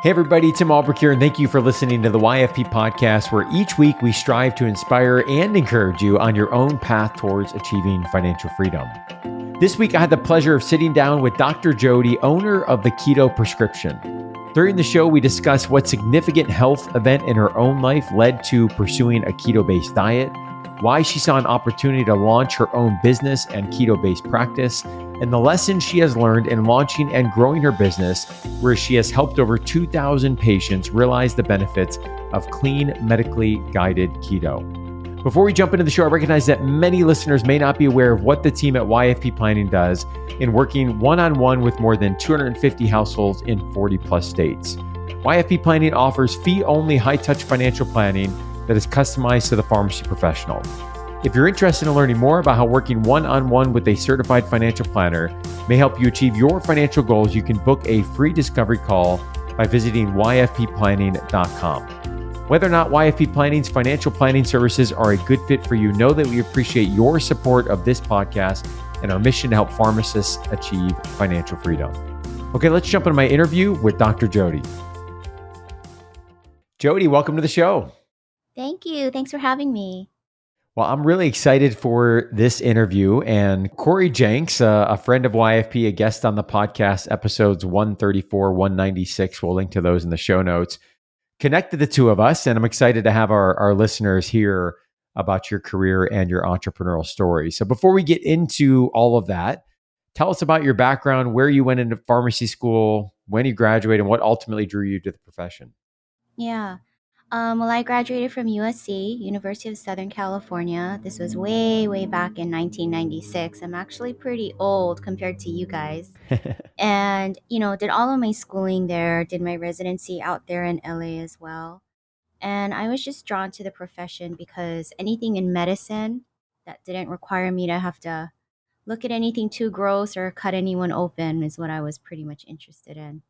Hey everybody, Tim Albrecht here, and thank you for listening to the YFP podcast, where each week we strive to inspire and encourage you on your own path towards achieving financial freedom. This week I had the pleasure of sitting down with Dr. Jodi, owner of the Keto Prescription. During the show, we discuss what significant health event in her own life led to pursuing a keto-based diet, why she saw an opportunity to launch her own business and keto-based practice, and the lessons she has learned in launching and growing her business, where she has helped over 2,000 patients realize the benefits of clean, medically guided keto. Before we jump into the show, I recognize that many listeners may not be aware of what the team at YFP Planning does in working one-on-one with more than 250 households in 40 plus states. YFP Planning offers fee-only high-touch financial planning that is customized to the pharmacy professional. If you're interested in learning more about how working one-on-one with a certified financial planner may help you achieve your financial goals, you can book a free discovery call by visiting yfpplanning.com. Whether or not YFP Planning's financial planning services are a good fit for you, know that we appreciate your support of this podcast and our mission to help pharmacists achieve financial freedom. Okay, let's jump into my interview with Dr. Jodi. Jodi, welcome to the show. Thank you. Thanks for having me. Well, I'm really excited for this interview. And Corey Jenks, a friend of YFP, a guest on the podcast, episodes 134, 196, we'll link to those in the show notes, connected the two of us. And I'm excited to have our listeners hear about your career and your entrepreneurial story. So before we get into all of that, tell us about your background, where you went into pharmacy school, when you graduated, and what ultimately drew you to the profession. Yeah. Well, I graduated from USC, University of Southern California. This was way, way back in 1996. I'm actually pretty old compared to you guys. And, did all of my schooling there, did my residency out there in LA as well. And I was just drawn to the profession because anything in medicine that didn't require me to have to look at anything too gross or cut anyone open is what I was pretty much interested in.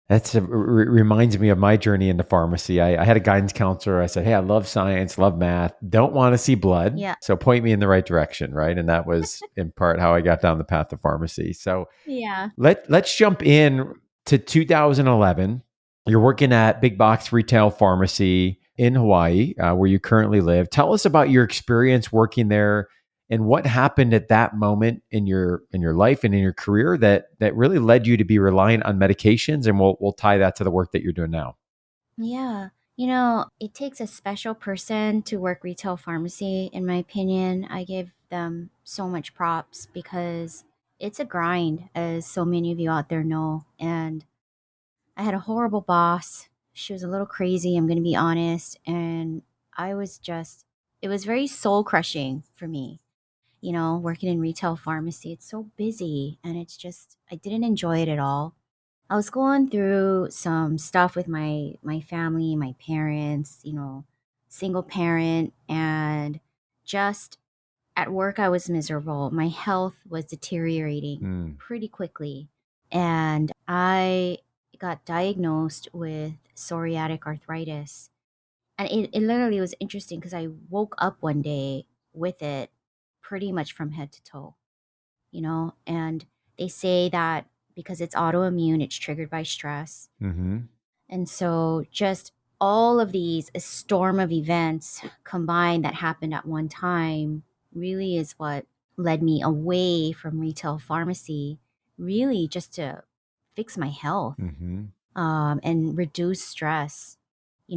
That's reminds me of my journey into pharmacy. I had a guidance counselor. I said, "Hey, I love science, love math, don't want to see blood. Yeah. So point me in the right direction." Right. And that was in part how I got down the path of pharmacy. So Yeah. let's jump in to 2011. You're working at big box retail pharmacy in Hawaii, where you currently live. Tell us about your experience working there and what happened at that moment in your life and in your career that really led you to be reliant on medications. And we'll tie that to the work that you're doing now. Yeah. It takes a special person to work retail pharmacy, in my opinion. I give them so much props because it's a grind, as so many of you out there know. And I had a horrible boss. She was a little crazy, I'm going to be honest. And it was very soul crushing for me. Working in retail pharmacy, it's so busy and I didn't enjoy it at all. I was going through some stuff with my family, my parents, single parent, and just at work I was miserable. My health was deteriorating pretty quickly, and I got diagnosed with psoriatic arthritis. And it literally was interesting because I woke up one day with it pretty much from head to toe, and they say that because it's autoimmune, it's triggered by stress. Mm-hmm. And so just all of these, a storm of events combined that happened at one time really is what led me away from retail pharmacy, really just to fix my health Mm-hmm. and reduce stress.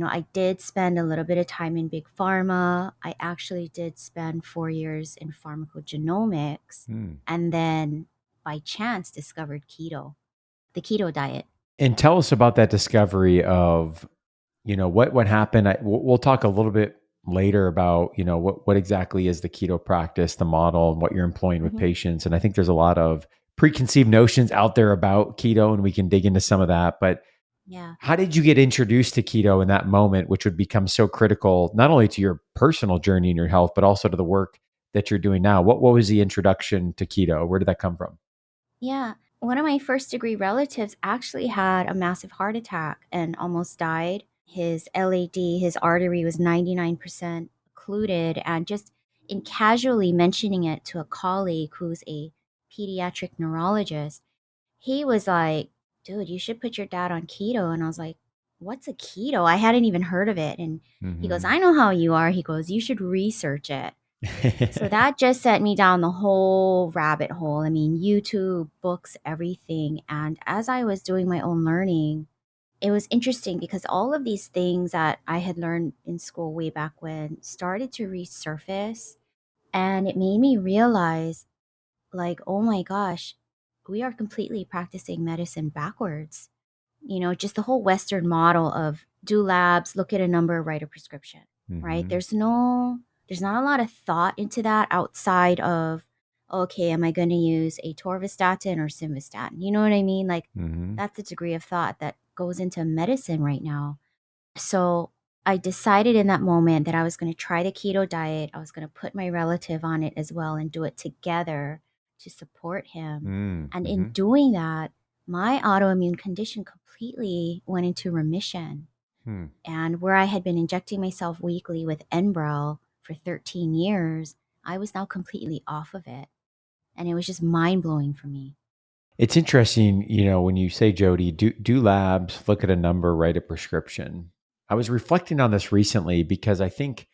I did spend a little bit of time in big pharma. I actually did spend 4 years in pharmacogenomics and then by chance discovered keto, the keto diet. And tell us about that discovery of, what happened. We'll talk a little bit later about, what exactly is the keto practice, the model, and what you're employing with patients. And I think there's a lot of preconceived notions out there about keto, and we can dig into some of that. But Yeah. how did you get introduced to keto in that moment, which would become so critical, not only to your personal journey and your health, but also to the work that you're doing now? What was the introduction to keto? Where did that come from? Yeah. One of my first degree relatives actually had a massive heart attack and almost died. His LAD, his artery was 99% occluded. And just in casually mentioning it to a colleague who's a pediatric neurologist, he was like, dude, you should put your dad on keto. And I was like, what's a keto? I hadn't even heard of it. And he goes, Mm-hmm. I know how you are. He goes, you should research it. So that just set me down the whole rabbit hole. I mean, YouTube, books, everything. And as I was doing my own learning, it was interesting because all of these things that I had learned in school way back when started to resurface. And it made me realize, like, oh my gosh, we are completely practicing medicine backwards. Just the whole Western model of do labs, look at a number, write a prescription, right? Mm-hmm. There's not a lot of thought into that outside of, okay, am I going to use a torvastatin or simvastatin? You know what I mean? Like, Mm-hmm. that's the degree of thought that goes into medicine right now. So I decided in that moment that I was going to try the keto diet. I was going to put my relative on it as well and do it together to support him. And in Mm-hmm. doing that, my autoimmune condition completely went into remission. Hmm. And where I had been injecting myself weekly with Enbrel for 13 years, I was now completely off of it. And it was just mind blowing for me. It's interesting, when you say, Jodi, do labs, look at a number, write a prescription. I was reflecting on this recently because I think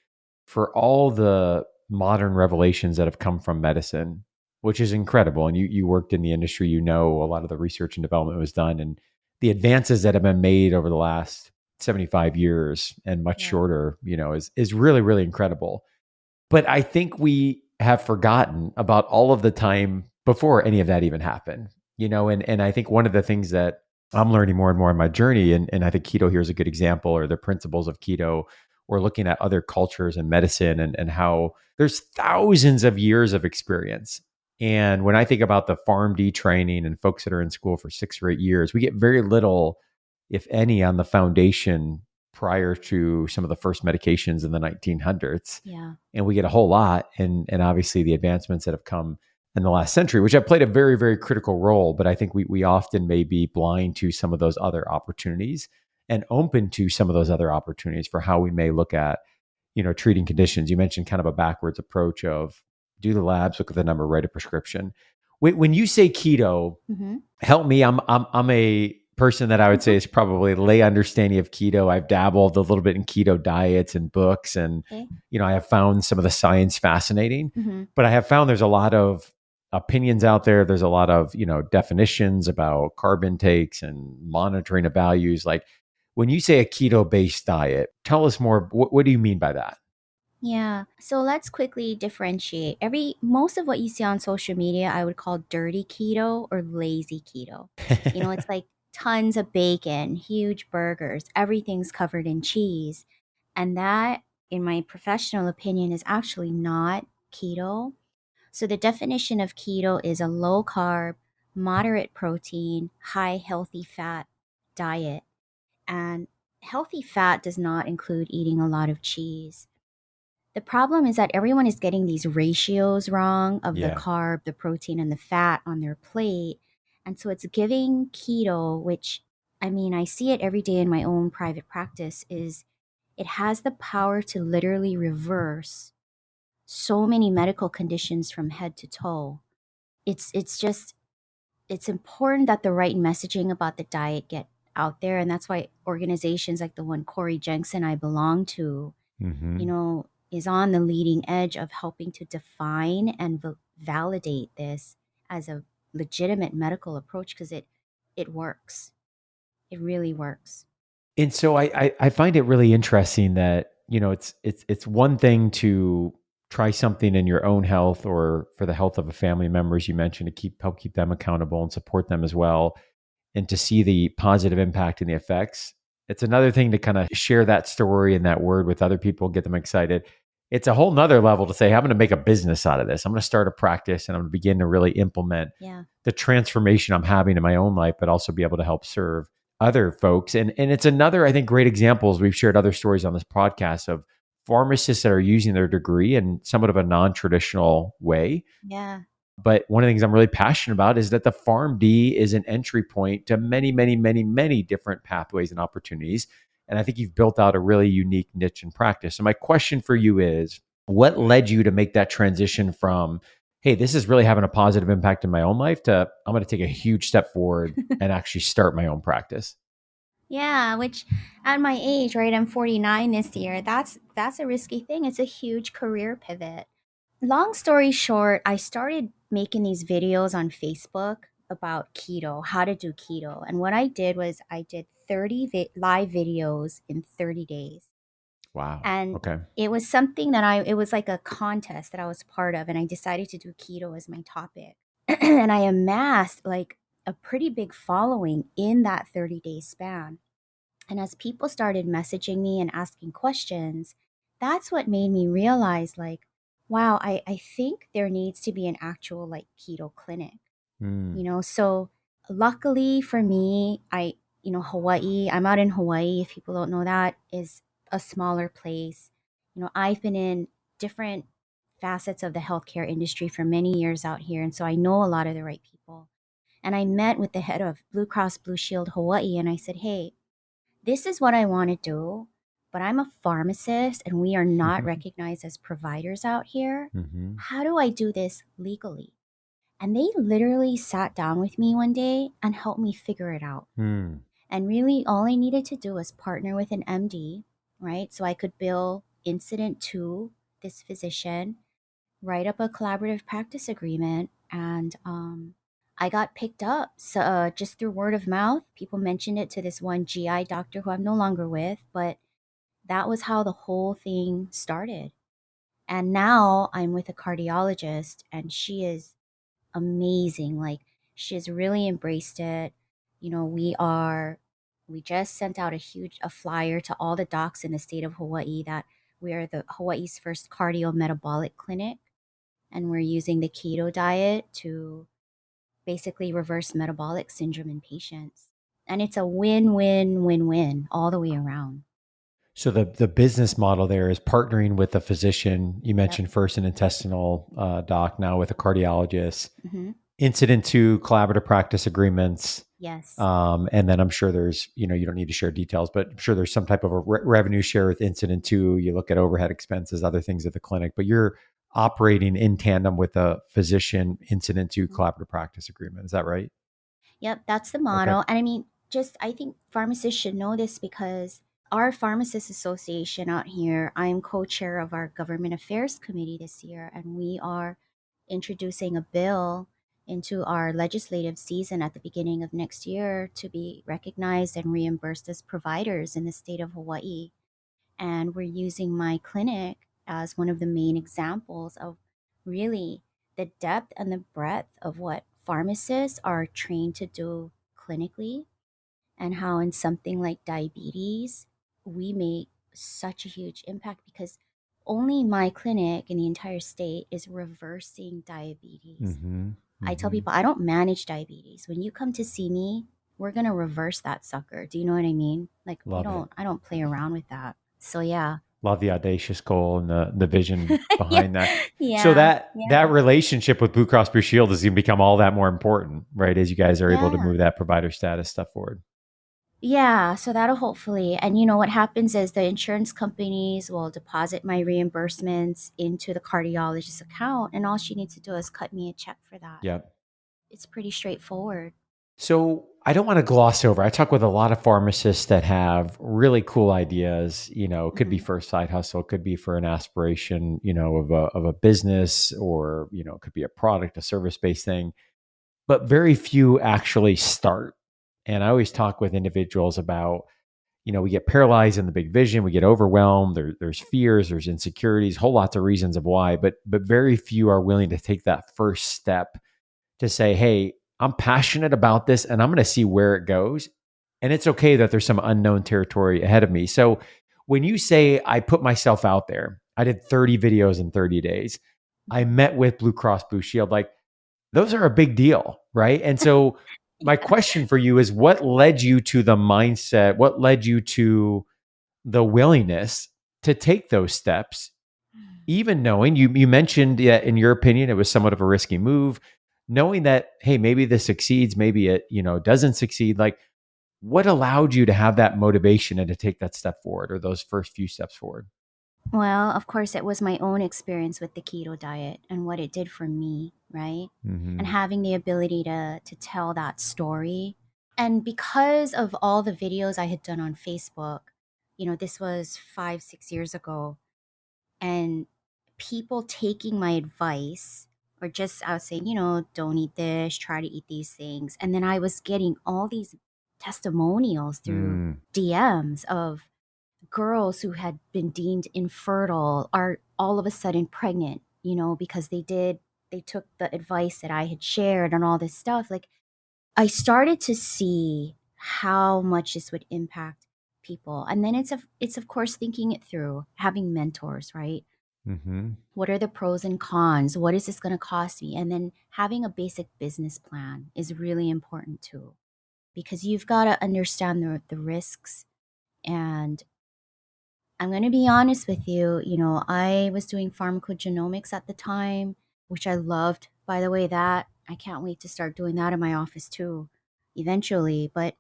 for all the modern revelations that have come from medicine, which is incredible, and you worked in the industry, a lot of the research and development was done, and the advances that have been made over the last 75 years and much Yeah. shorter, is really, really incredible. But I think we have forgotten about all of the time before any of that even happened, and I think one of the things that I'm learning more and more in my journey, and I think keto here is a good example, or the principles of keto, or looking at other cultures and medicine, and how there's thousands of years of experience. And when I think about the PharmD training and folks that are in school for 6 or 8 years, we get very little, if any, on the foundation prior to some of the first medications in the 1900s, Yeah. and we get a whole lot. And obviously the advancements that have come in the last century, which have played a very, very critical role. But I think we often may be blind to some of those other opportunities and open to some of those other opportunities for how we may look at, treating conditions. You mentioned kind of a backwards approach of do the labs, look at the number, write a prescription. When you say keto, Mm-hmm. help me. I'm a person that I would say is probably lay understanding of keto. I've dabbled a little bit in keto diets and books, and Okay. I have found some of the science fascinating. Mm-hmm. But I have found there's a lot of opinions out there. There's a lot of definitions about carb intakes and monitoring of values. Like when you say a keto-based diet, tell us more. What do you mean by that? Yeah. So let's quickly differentiate. Most of what you see on social media, I would call dirty keto or lazy keto. It's like tons of bacon, huge burgers, everything's covered in cheese. And that, in my professional opinion, is actually not keto. So the definition of keto is a low carb, moderate protein, high healthy fat diet. And healthy fat does not include eating a lot of cheese. The problem is that everyone is getting these ratios wrong of the Yeah. carb, the protein, and the fat on their plate. And so it's giving keto, which I mean, I see it every day in my own private practice, is it has the power to literally reverse so many medical conditions from head to toe. It's just it's important that the right messaging about the diet get out there. And that's why organizations like the one Corey Jenks and I belong to, Hmm. is on the leading edge of helping to define and validate this as a legitimate medical approach because it works. It really works. And so I find it really interesting that it's one thing to try something in your own health or for the health of a family member, as you mentioned, to help keep them accountable and support them as well, and to see the positive impact and the effects. It's another thing to kind of share that story and that word with other people, get them excited. It's a whole nother level to say, I'm going to make a business out of this. I'm going to start a practice and I'm going to begin to really implement Yeah. the transformation I'm having in my own life, but also be able to help serve other folks. And it's another, I think, great examples. We've shared other stories on this podcast of pharmacists that are using their degree in somewhat of a non-traditional way. Yeah. But one of the things I'm really passionate about is that the PharmD is an entry point to many, many, many, many different pathways and opportunities. And I think you've built out a really unique niche in practice. So my question for you is, what led you to make that transition from, hey, this is really having a positive impact in my own life, to I'm going to take a huge step forward and actually start my own practice? Yeah, which at my age, right, I'm 49 this year. That's a risky thing. It's a huge career pivot. Long story short, I started making these videos on Facebook about keto, how to do keto. And what I did was I did 30 live videos in 30 days. Wow. And Okay. it was something that it was like a contest that I was part of. And I decided to do keto as my topic. And I amassed like a pretty big following in that 30-day span. And as people started messaging me and asking questions, that's what made me realize like, wow, I think there needs to be an actual like keto clinic, Mm. you know? So luckily for me, Hawaii, I'm out in Hawaii. If people don't know, that is a smaller place. I've been in different facets of the healthcare industry for many years out here. And so I know a lot of the right people. And I met with the head of Blue Cross Blue Shield Hawaii and I said, hey, this is what I want to do, but I'm a pharmacist and we are not recognized as providers out here. Mm-hmm. How do I do this legally? And they literally sat down with me one day and helped me figure it out. Mm. And really, all I needed to do was partner with an MD, right? So I could bill incident to this physician, write up a collaborative practice agreement, and I got picked up. So just through word of mouth, people mentioned it to this one GI doctor who I'm no longer with, but that was how the whole thing started. And now I'm with a cardiologist, and she is amazing. Like she has really embraced it. We just sent out a flyer to all the docs in the state of Hawaii that we are the Hawaii's first cardio metabolic clinic, and we're using the keto diet to basically reverse metabolic syndrome in patients. And it's a win win win win all the way around. So the business model there is partnering with a physician. You Yep. mentioned first an intestinal doc, now with a cardiologist. Hmm. Incident to collaborative practice agreements. Yes. And then I'm sure there's, you don't need to share details, but I'm sure there's some type of a revenue share with incident to. You look at overhead expenses, other things at the clinic, but you're operating in tandem with a physician incident to collaborative practice agreement. Is that right? Yep, that's the Okay. model. And I mean, just I think pharmacists should know this because our pharmacists association out here, I'm co-chair of our government affairs committee this year, and we are introducing a bill into our legislative season at the beginning of next year to be recognized and reimbursed as providers in the state of Hawaii. And we're using my clinic as one of the main examples of really the depth and the breadth of what pharmacists are trained to do clinically, and how in something like diabetes, we make such a huge impact because only my clinic in the entire state is reversing diabetes. Mm-hmm. I tell Mm-hmm. people I don't manage diabetes. When you come to see me, we're going to reverse that sucker. Do you know what I mean? Like Love it. I don't play around with that. So yeah. Love the audacious goal and the vision Yeah. behind that. So Yeah. that relationship with Blue Cross Blue Shield is going to become all that more important, right? As you guys are able to Yeah. move that provider status stuff forward. Yeah, so that'll hopefully, and what happens is the insurance companies will deposit my reimbursements into the cardiologist's account, and all she needs to do is cut me a check for that. Yep. It's pretty straightforward. So I don't want to gloss over. I talk with a lot of pharmacists that have really cool ideas. It could be Hmm. for a side hustle, it could be for an aspiration, of a business, or it could be a product, a service based thing. But very few actually start. And I always talk with individuals about, we get paralyzed in the big vision, we get overwhelmed. There's fears, there's insecurities, whole lots of reasons of why, but very few are willing to take that first step to say, hey, I'm passionate about this and I'm going to see where it goes. And it's okay that there's some unknown territory ahead of me. So when you say I put myself out there, I did 30 videos in 30 days, I Hmm. met with Blue Cross Blue Shield, like those are a big deal, right? And so my Yeah. question for you is what led you to the mindset? What led you to the willingness to take those steps, even knowing you mentioned that in your opinion it was somewhat of a risky move, knowing that hey, maybe this succeeds, maybe it doesn't succeed. Like, what allowed you to have that motivation and to take that step forward, or those first few steps forward? Well, of course, it was my own experience with the keto diet and what it did for me, right? And Mm-hmm. having the ability to tell that story. And because of all the videos I had done on Facebook, this was 5, 6 years ago, and people taking my advice, or just I was saying, don't eat this, try to eat these things. And then I was getting all these testimonials through Mm, DMs of girls who had been deemed infertile are all of a sudden pregnant, because they took the advice that I had shared and all this stuff. Like, I started to see how much this would impact people. And then it's of course thinking it through, having mentors, right? mm-hmm. What are the pros and cons? What is this going to cost me? And then having a basic business plan is really important too, because you've got to understand the risks. And I'm going to be honest with you, I was doing pharmacogenomics at the time, which I loved. By the way, that I can't wait to start doing that in my office too, eventually. But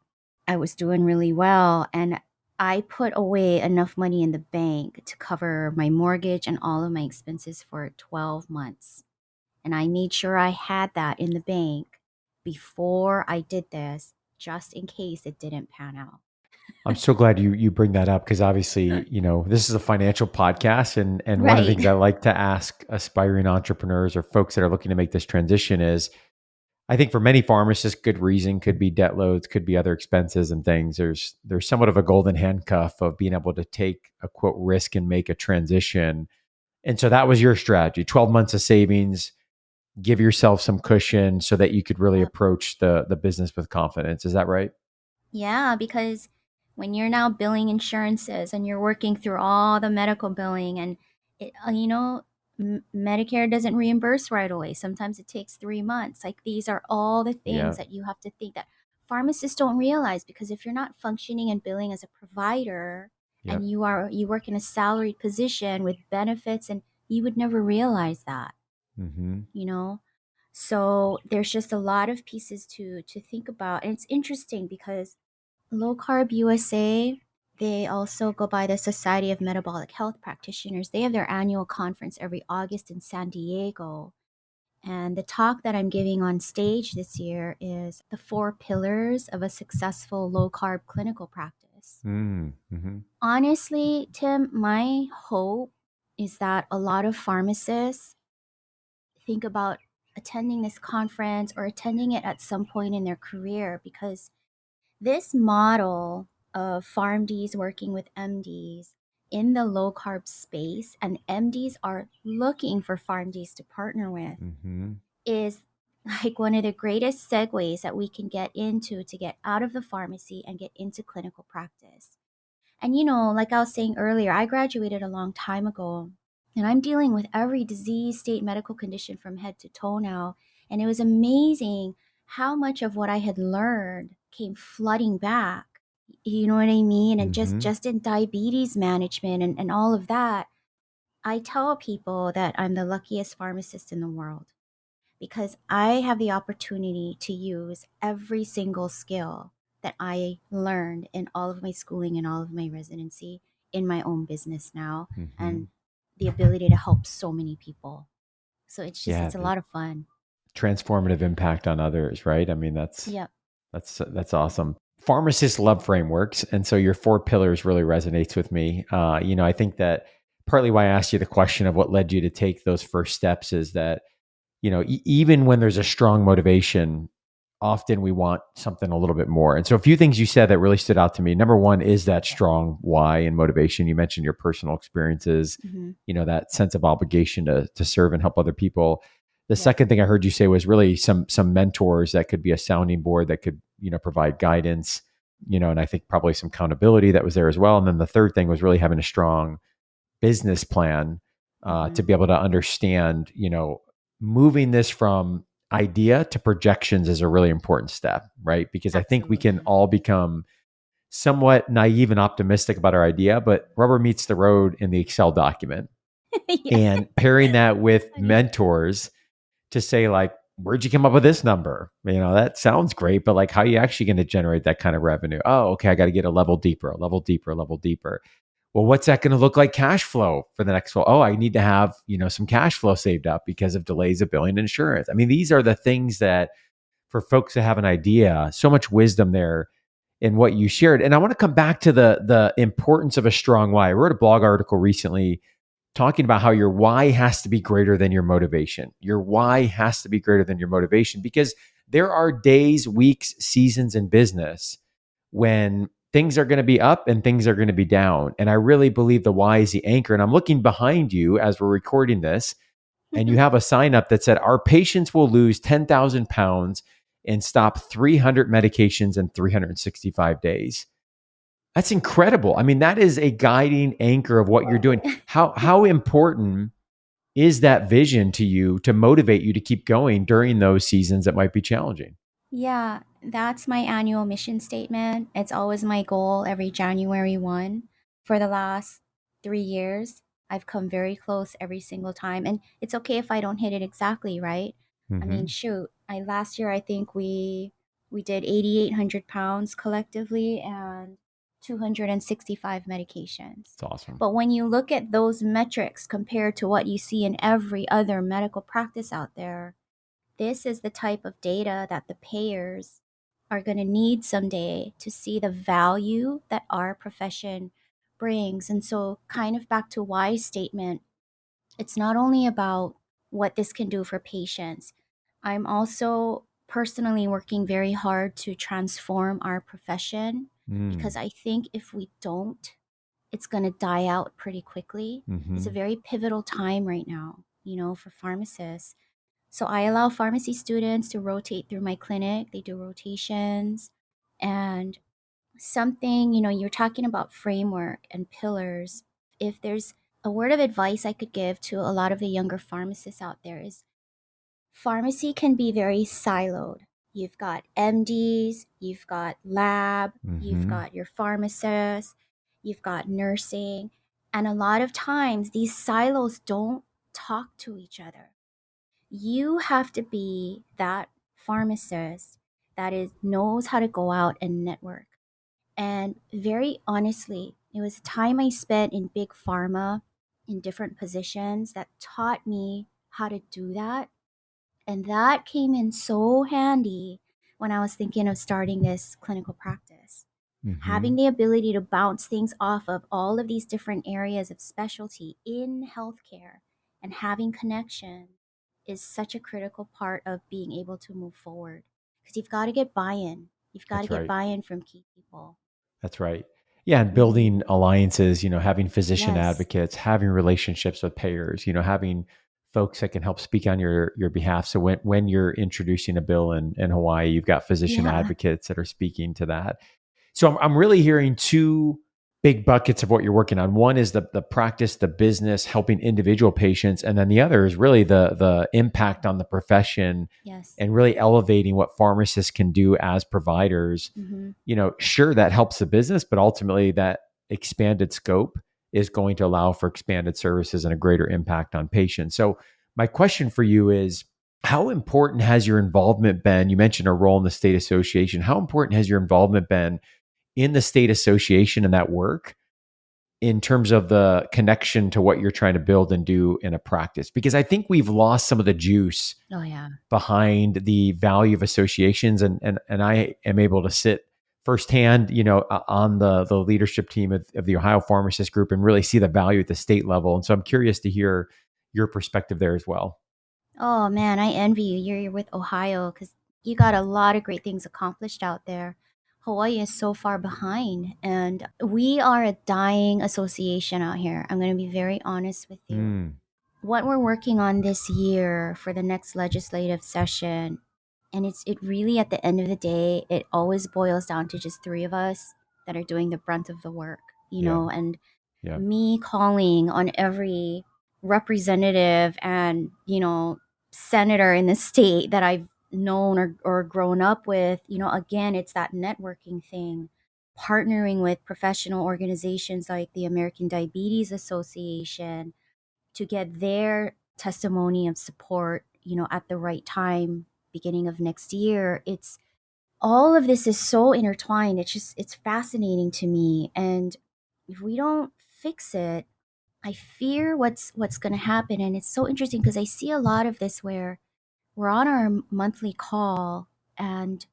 I was doing really well, and I put away enough money in the bank to cover my mortgage and all of my expenses for 12 months. And I made sure I had that in the bank before I did this, just in case it didn't pan out. I'm so glad you bring that up because obviously, this is a financial podcast, and one of the Right. things I like to ask aspiring entrepreneurs or folks that are looking to make this transition is, I think for many pharmacists, good reason could be debt loads, could be other expenses and things. There's somewhat of a golden handcuff of being able to take a quote risk and make a transition. And so that was your strategy: 12 months of savings, give yourself some cushion so that you could really Yep. approach the business with confidence. Is that right? Yeah, because when you're now billing insurances and you're working through all the medical billing, and Medicare doesn't reimburse right away. Sometimes it takes 3 months. Like, these are all the things Yeah. that you have to think that pharmacists don't realize, because if you're not functioning and billing as a provider, Yep. and you work in a salaried position with benefits, and you would never realize that, Mm-hmm. you know? So there's just a lot of pieces to think about. And it's interesting because Low Carb USA, they also go by the Society of Metabolic Health Practitioners. They have their annual conference every August in San Diego. And the talk that I'm giving on stage this year is the 4 pillars of a successful low carb clinical practice. Mm-hmm. Honestly, Tim, my hope is that a lot of pharmacists think about attending this conference or attending it at some point in their career, because this model of PharmDs working with MDs in the low carb space, and MDs are looking for PharmDs to partner with, Mm-hmm. is like one of the greatest segues that we can get into to get out of the pharmacy and get into clinical practice. And like I was saying earlier, I graduated a long time ago, and I'm dealing with every disease, state, medical condition from head to toe now. And it was amazing how much of what I had learned came flooding back. You know what I mean? And just Mm-hmm. just in diabetes management and all of that. I tell people that I'm the luckiest pharmacist in the world, because I have the opportunity to use every single skill that I learned in all of my schooling and all of my residency in my own business now, Mm-hmm. and the ability to help so many people. So Yeah. it's a The lot of fun. transformative impact on others, right? I mean, Yep. that's awesome. Pharmacists love frameworks, and so your 4 pillars really resonates with me. I think that partly why I asked you the question of what led you to take those first steps is that even when there's a strong motivation, often we want something a little bit more. And so a few things you said that really stood out to me. Number one is that strong why and motivation. You mentioned your personal experiences, Mm-hmm. that sense of obligation to serve and help other people. The Yep. second thing I heard you say was really some mentors that could be a sounding board that could, provide guidance, and I think probably some accountability that was there as well. And then the third thing was really having a strong business plan Mm-hmm. to be able to understand, moving this from idea to projections is a really important step, right? Because I think we can Absolutely. all become somewhat naive and optimistic about our idea, but rubber meets the road in the Excel document. Yeah. And pairing that with Funny. mentors to say, like, where'd you come up with this number? That sounds great, but like, how are you actually going to generate that kind of revenue? Oh, okay, I got to get a level deeper, a level deeper, a level deeper. Well, what's that going to look like cash flow for the next? Oh, I need to have, some cash flow saved up because of delays of billing and insurance. I mean, these are the things that for folks to have an idea. So much wisdom there in what you shared. And I want to come back to the importance of a strong why. I wrote a blog article recently talking about how your why has to be greater than your motivation. Your why has to be greater than your motivation, because there are days, weeks, seasons in business when things are going to be up and things are going to be down. And I really believe the why is the anchor. And I'm looking behind you as we're recording this, and you have a sign up that said, our patients will lose 10,000 pounds and stop 300 medications in 365 days. That's incredible. I mean, that is a guiding anchor of what you're doing. How important is that vision to you to motivate you to keep going during those seasons that might be challenging? Yeah, that's my annual mission statement. It's always my goal every January 1. For the last 3 years, I've come very close every single time. And it's okay if I don't hit it exactly, right? I mean, Mm-hmm. shoot, last year I think we did 8,800 pounds collectively and 265 medications. It's awesome. But when you look at those metrics compared to what you see in every other medical practice out there, this is the type of data that the payers are going to need someday to see the value that our profession brings. And so, kind of back to Y's statement, it's not only about what this can do for patients. I'm also personally working very hard to transform our profession, Mm. because I think if we don't, it's going to die out pretty quickly. It's a Mm-hmm. very pivotal time right now, for pharmacists. So I allow pharmacy students to rotate through my clinic. They do rotations. And something, you're talking about framework and pillars. If there's a word of advice I could give to a lot of the younger pharmacists out there, is pharmacy can be very siloed. You've got MDs, you've got lab, you've Mm-hmm. got your pharmacist, you've got nursing. And a lot of times these silos don't talk to each other. You have to be that pharmacist that is knows how to go out and network. And very honestly, it was time I spent in big pharma in different positions that taught me how to do that. And that came in so handy when I was thinking of starting this clinical practice. Mm-hmm. Having the ability to bounce things off of all of these different areas of specialty in healthcare and having connection is such a critical part of being able to move forward, because you've got to get buy-in. You've got to That's get right. buy-in from key people. That's right. Yeah, and Hmm. building alliances, having physician Yes. advocates, having relationships with payers, having folks that can help speak on your behalf. So when you're introducing a bill in Hawaii, you've got physician Yeah. advocates that are speaking to that. So I'm really hearing two big buckets of what you're working on. One is the practice, the business, helping individual patients, and then the other is really the impact on the profession Yes. and really elevating what pharmacists can do as providers. Hmm. Sure, that helps the business, but ultimately that expanded scope is going to allow for expanded services and a greater impact on patients. So my question for you is, how important has your involvement been? You mentioned a role in the state association. How important has your involvement been in the state association and that work in terms of the connection to what you're trying to build and do in a practice? Because I think we've lost some of the juice Oh, yeah. behind the value of associations, and I am able to sit firsthand, on the leadership team of the Ohio Pharmacist Group and really see the value at the state level. And so I'm curious to hear your perspective there as well. Oh, man, I envy you. You're with Ohio, because you got a lot of great things accomplished out there. Hawaii is so far behind, and we are a dying association out here. I'm going to be very honest with you. Mm, What we're working on this year for the next legislative session, and it really, at the end of the day, it always boils down to just three of us that are doing the brunt of the work, yeah, and yeah, me calling on every representative and senator in the state that I've known or grown up with. Again, it's that networking thing, partnering with professional organizations like the American Diabetes Association to get their testimony of support, at the right time, beginning of next year. It's all of this is so intertwined. It's fascinating to me. And if we don't fix it, I fear what's going to happen. And it's so interesting because I see a lot of this where we're on our monthly call And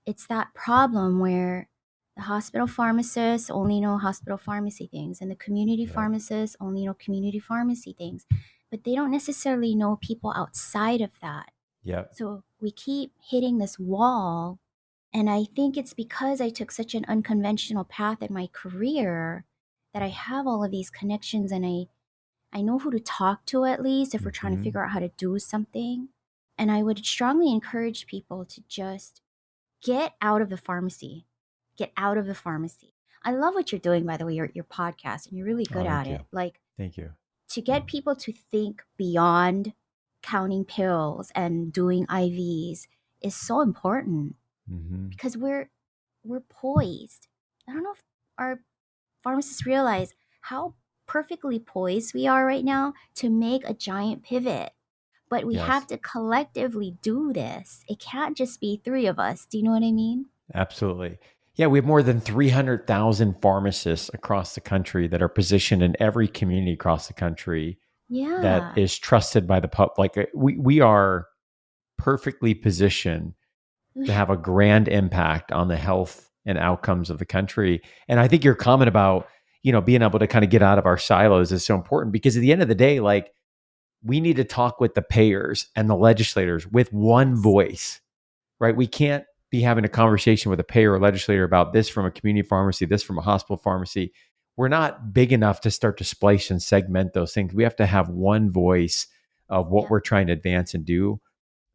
it's that problem where the hospital pharmacists only know hospital pharmacy things, and the community Yep. pharmacists only know community pharmacy things, but they don't necessarily know people outside of that. Yep. So we keep hitting this wall. And I think it's because I took such an unconventional path in my career that I have all of these connections, and I know who to talk to, at least if we're trying to Mm-hmm. figure out how to do something. And I would strongly encourage people to just get out of the pharmacy. Get out of the pharmacy. I love what you're doing, by the way, your podcast, and you're really Oh, good thank at you. it. Like, Thank you. to get people to think beyond counting pills and doing IVs is so important, Mm-hmm. because we're poised. I don't know if our pharmacists realize how perfectly poised we are right now to make a giant pivot. But we have Yes. to collectively do this. It can't just be three of us. Do you know what I mean? Absolutely. Yeah, we have more than 300,000 pharmacists across the country that are positioned in every community across the country that Yeah. is trusted by the public. Like we are perfectly positioned to have a grand impact on the health and outcomes of the country. And I think your comment about, being able to kind of get out of our silos is so important, because at the end of the day, like, we need to talk with the payers and the legislators with one Yes. voice, right? We can't be having a conversation with a payer or legislator about this from a community pharmacy, this from a hospital pharmacy. We're not big enough to start to splice and segment those things. We have to have one voice of what Yep. we're trying to advance and do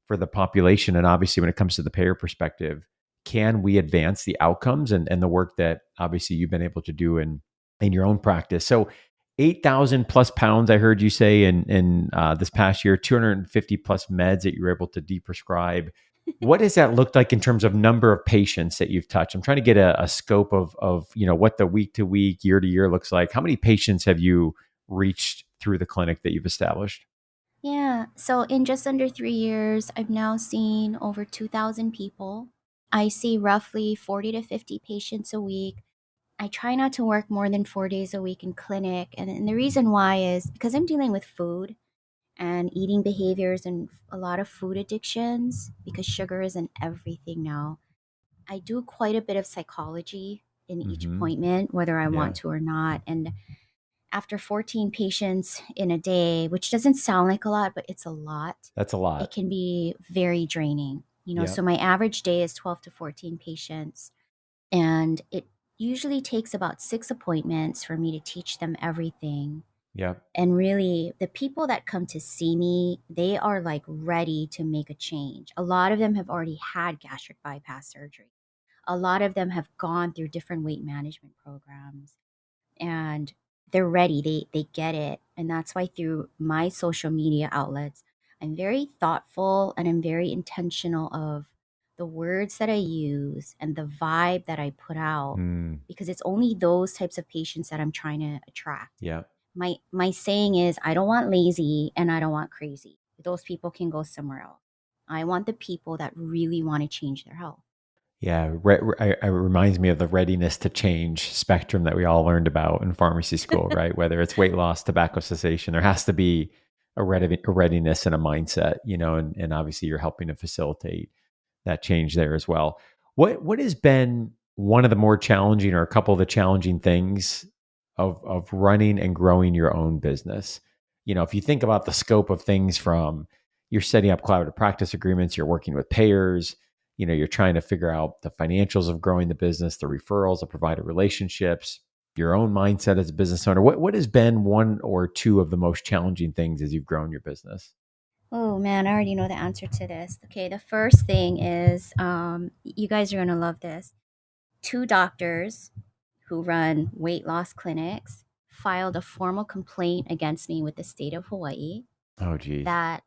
for the population. And obviously, when it comes to the payer perspective, can we advance the outcomes and the work that obviously you've been able to do in your own practice? So 8,000 plus pounds, I heard you say in this past year, 250 plus meds that you were able to deprescribe. What does that look like in terms of number of patients that you've touched? I'm trying to get a scope of what the week to week, year to year looks like. How many patients have you reached through the clinic that you've established? Yeah. So in just under 3 years, I've now seen over 2,000 people. I see roughly 40 to 50 patients a week. I try not to work more than 4 days a week in clinic. And the reason why is because I'm dealing with food and eating behaviors and a lot of food addictions, because sugar is in everything now. I do quite a bit of psychology in each Mm-hmm. appointment, whether I Yeah, want to or not. And after 14 patients in a day, which doesn't sound like a lot, but it's a lot, that's a it lot. can be very draining. Yep. So my average day is 12 to 14 patients, and it usually takes about 6 appointments for me to teach them everything. Yep. And really, the people that come to see me, they are like ready to make a change. A lot of them have already had gastric bypass surgery. A lot of them have gone through different weight management programs, and they're ready. They get it. And that's why through my social media outlets, I'm very thoughtful and I'm very intentional of the words that I use and the vibe that I put out, Mm, because it's only those types of patients that I'm trying to attract. yep. My saying is, I don't want lazy and I don't want crazy. Those people can go somewhere else. I want the people that really want to change their health. Yeah. It reminds me of the readiness to change spectrum that we all learned about in pharmacy school, right? Whether it's weight loss, tobacco cessation, there has to be a readiness and a mindset, and obviously you're helping to facilitate that change there as well. What has been one of the more challenging, or a couple of the challenging things of running and growing your own business? If you think about the scope of things, from you're setting up collaborative practice agreements, you're working with payers, you're trying to figure out the financials of growing the business, the referrals, the provider relationships, your own mindset as a business owner. What has been one or two of the most challenging things as you've grown your business? Oh man, I already know the answer to this. Okay, the first thing is, you guys are going to love this. Two doctors who run weight loss clinics filed a formal complaint against me with the state of Hawaii Oh, geez. that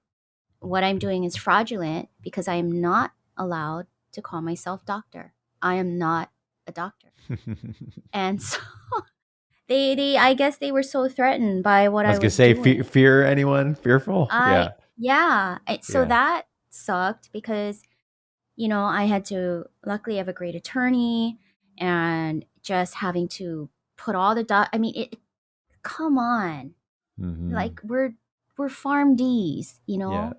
what I'm doing is fraudulent because I am not allowed to call myself doctor. I am not a doctor. And so they I guess they were so threatened by what I I was gonna was say, doing. fear anyone fearful? I Yeah, Yeah, so yeah. that sucked because I had to luckily have a great attorney, and just having to put all the I mean, come on. Hmm. Like we're farm Ds, Yeah,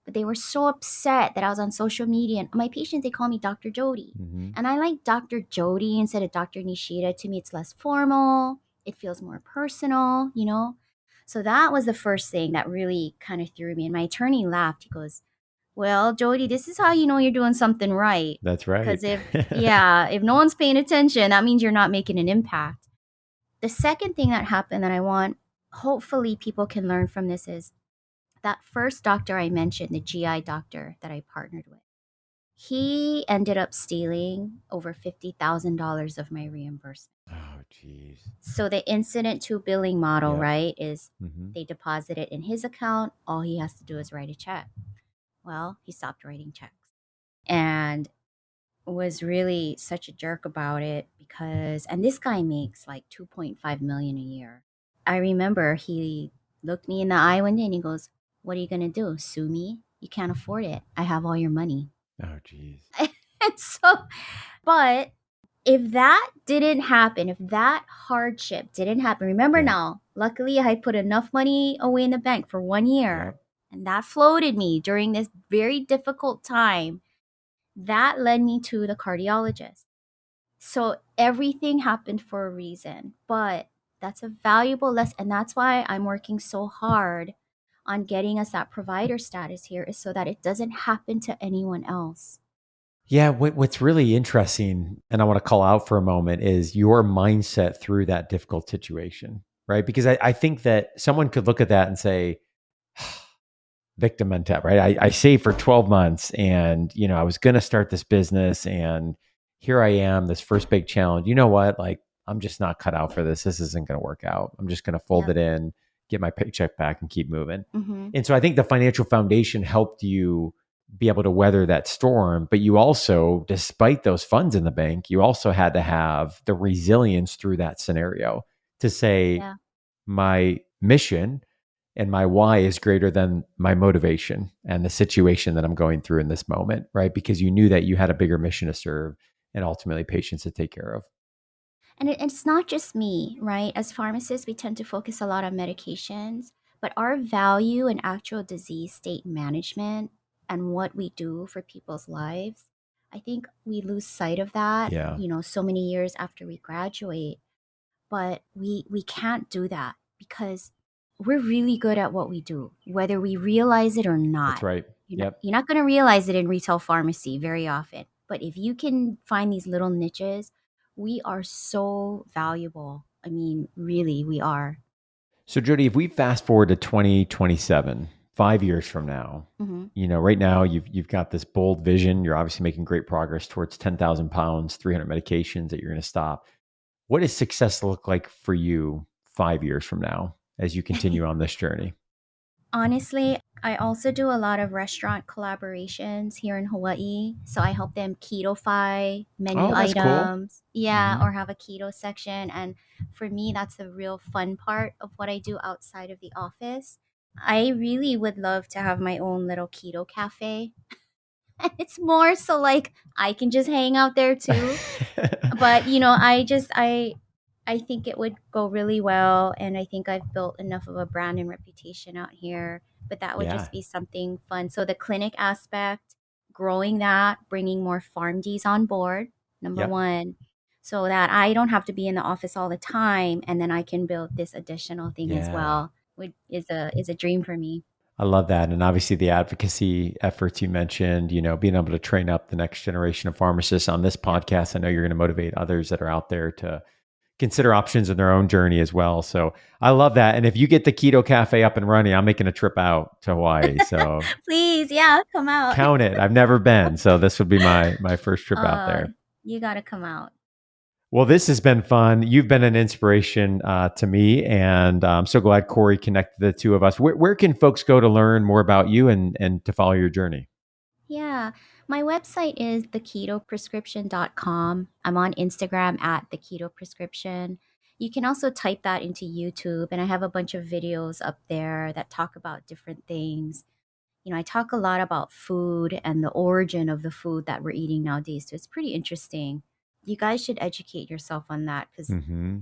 But they were so upset that I was on social media. And my patients, they call me Dr. Jodi. Mm-hmm. And I like Dr. Jodi instead of Dr. Nishida. To me, it's less formal. It feels more personal, you know? So that was the first thing that really kind of threw me. And my attorney laughed. He goes, well, Jodi, this is how you know you're doing something right. That's right. Because if no one's paying attention, that means you're not making an impact. The second thing that happened that I want, hopefully people can learn from this is that first doctor I mentioned, the GI doctor that I partnered with, he ended up stealing over $50,000 of my reimbursement. Oh, geez. So the incident to billing model, Yep. right, is Mm-hmm. they deposit it in his account. All he has to do is write a check. Well, he stopped writing checks and was really such a jerk about it because, and this guy makes like 2.5 million a year. I remember he looked me in the eye one day and he goes, what are you going to do? Sue me? You can't afford it. I have all your money. Oh, geez. And so, but if that didn't happen, if that hardship didn't happen, remember Yeah. now, luckily I had put enough money away in the bank for 1 year Yep. and that floated me during this very difficult time. That led me to the cardiologist. So everything happened for a reason, but that's a valuable lesson. And that's why I'm working so hard on getting us that provider status here is so that it doesn't happen to anyone else. Yeah, what's really interesting, and I want to call out for a moment, is your mindset through that difficult situation, right? Because I think that someone could look at that and say, victim mentality, right? I saved for 12 months and, I was going to start this business and here I am, this first big challenge. You know what? Like, I'm just not cut out for this. This isn't going to work out. I'm just going to fold Yep. it in, get my paycheck back and keep moving. Mm-hmm. And so I think the financial foundation helped you be able to weather that storm. But you also, despite those funds in the bank, you also had to have the resilience through that scenario to say, Yeah. my mission and my why is greater than my motivation and the situation that I'm going through in this moment, right? Because you knew that you had a bigger mission to serve and ultimately patients to take care of. And it's not just me, right? As pharmacists, we tend to focus a lot on medications, but our value in actual disease state management and what we do for people's lives, I think we lose sight of that, Yeah, so many years after we graduate. But we can't do that because we're really good at what we do, whether we realize it or that's not. right. Yep. You're not going to realize it in retail pharmacy very often. But if you can find these little niches, we are so valuable. I mean, really, we are. So, Jodi, if we fast forward to 2027, 5 years from now, Hmm. right now you've got this bold vision. You're obviously making great progress towards 10,000 pounds, 300 medications that you're going to stop. What does success look like for you 5 years from now as you continue on this journey? Honestly, I also do a lot of restaurant collaborations here in Hawaii. So I help them keto-fy menu Oh, that's cool. items. Yeah, Hmm. or have a keto section. And for me, that's the real fun part of what I do outside of the office. I really would love to have my own little keto cafe. And it's more so like I can just hang out there too. But I think it would go really well, and I think I've built enough of a brand and reputation out here. But that would Yeah. just be something fun. So the clinic aspect, growing that, bringing more PharmDs on board, number Yep. one, so that I don't have to be in the office all the time, and then I can build this additional thing as Yeah. well. Is a dream for me. I love that. And obviously the advocacy efforts you mentioned, being able to train up the next generation of pharmacists on this Yeah. podcast. I know you're going to motivate others that are out there to consider options in their own journey as well. So I love that. And if you get the Keto Cafe up and running, I'm making a trip out to Hawaii. So Please, yeah, come out. count it. I've never been. So this would be my first trip out uh, there. you got to come out. Well, this has been fun. You've been an inspiration to me, and I'm so glad Corey connected the two of us. Where can folks go to learn more about you and to follow your journey? Yeah, my website is theketoprescription.com. I'm on Instagram at theketoprescription. You can also type that into YouTube, and I have a bunch of videos up there that talk about different things. I talk a lot about food and the origin of the food that we're eating nowadays. So it's pretty interesting. You guys should educate yourself on that because Mm-hmm.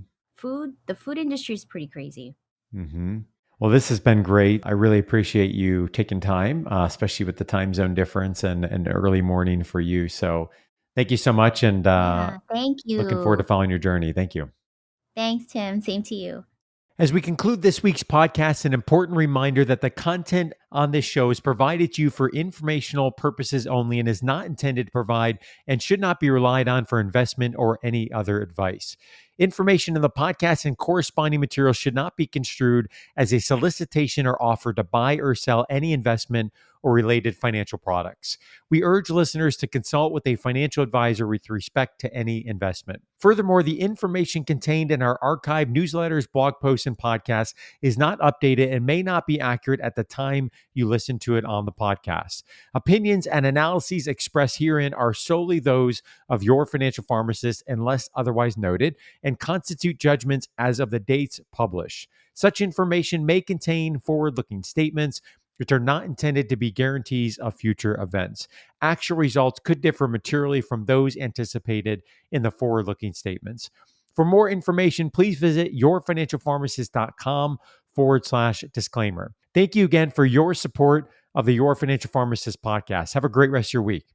the food industry is pretty crazy. Mm-hmm. Well, this has been great. I really appreciate you taking time, especially with the time zone difference and early morning for you. So thank you so much. And Yeah, thank looking forward to you. following your journey. Thank you. Thanks, Tim. Same to you. As we conclude this week's podcast, an important reminder that the content on this show is provided to you for informational purposes only and is not intended to provide and should not be relied on for investment or any other advice. Information in the podcast and corresponding material should not be construed as a solicitation or offer to buy or sell any investment or related financial products. We urge listeners to consult with a financial advisor with respect to any investment. Furthermore, the information contained in our archived newsletters, blog posts, and podcasts is not updated and may not be accurate at the time you listen to it on the podcast. Opinions and analyses expressed herein are solely those of your financial pharmacist unless otherwise noted and constitute judgments as of the dates published. Such information may contain forward-looking statements which are not intended to be guarantees of future events. Actual results could differ materially from those anticipated in the forward-looking statements. For more information, please visit yourfinancialpharmacist.com/disclaimer. Thank you again for your support of the Your Financial Pharmacist podcast. Have a great rest of your week.